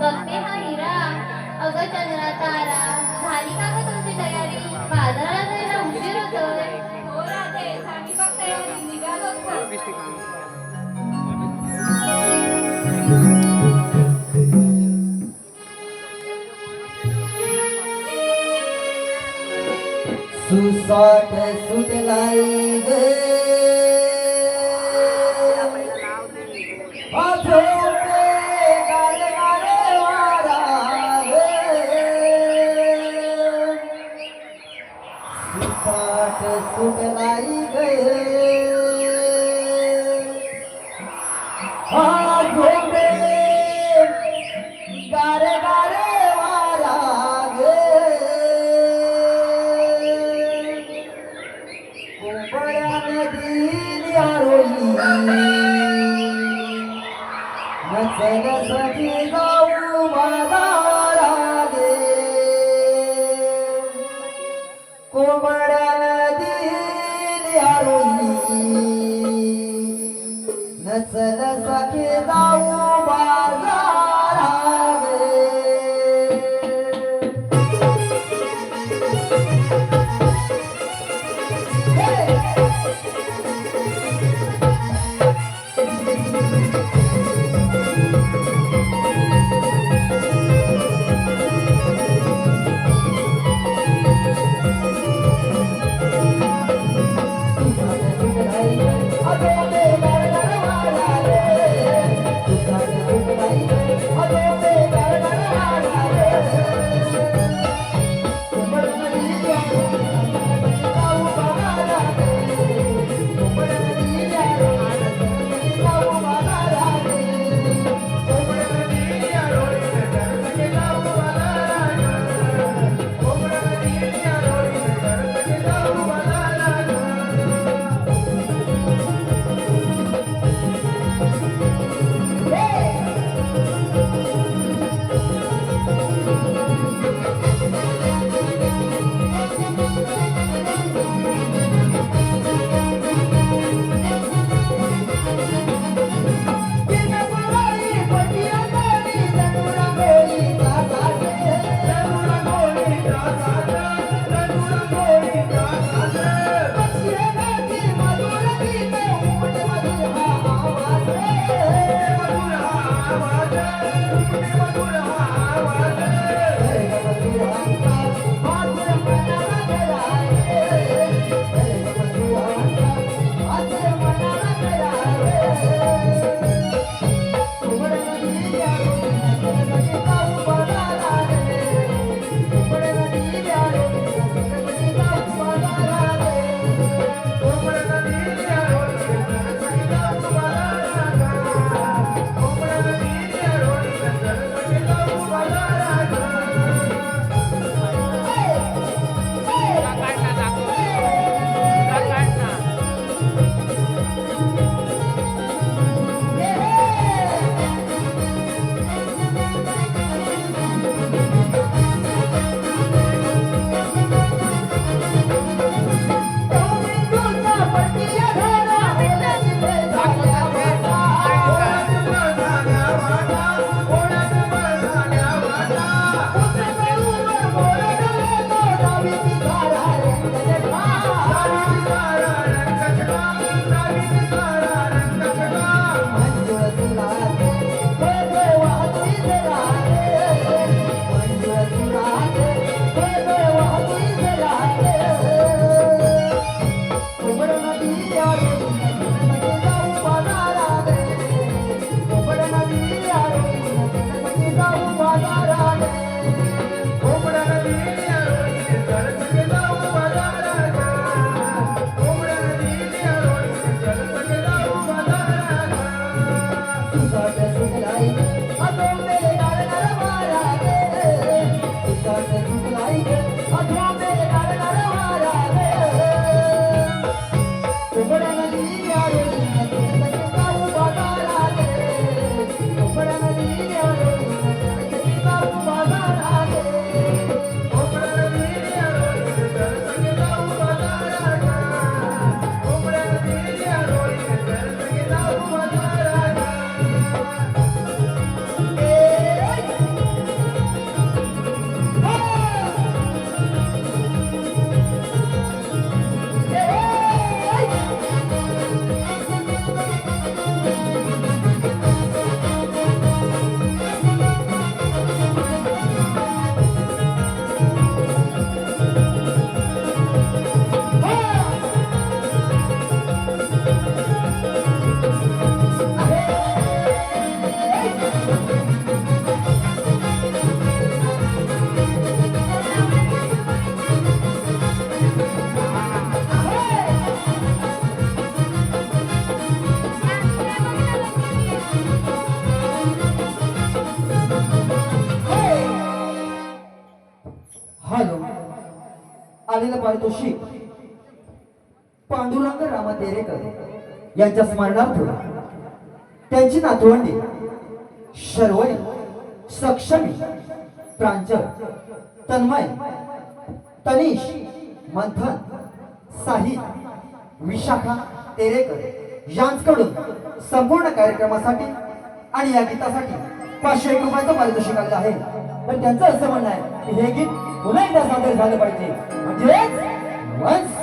बघते हा हिरा. अगं चंद्रा तारा, झाली का गं तुमची तयारी? बाजाराला जायला उशीर होतोय. हो राधे, झाली बघ तयारी, निघालोच ना. सुसाट सुटलाई गे अझोपे गारे गारे वारा गे सुसाट सुटलाई गे अझोपे गारे गारे वारा गे नचण्यासाठी जाऊ बाजारात कोंबड्या नदीने आरोही नचण्यासाठी जाऊ बाजारात आलेलं पारितोषिक पांडुरंग रामा तेरेकर यांच्या स्मरणार्थ त्यांची नातवंडी शर्वरी, सक्षमी, प्रांजल, तन्मय, तनिष, मंथन, साहिल, विशाखा तेरेकर यांच्याकडून संपूर्ण कार्यक्रमासाठी आणि या गीतासाठी 501 रुपयाचं पारितोषिक आलं आहे. तर त्यांचं असं म्हणणं आहे की हे गीत पुन्हा एकदा सादर झालं पाहिजे, म्हणजेच once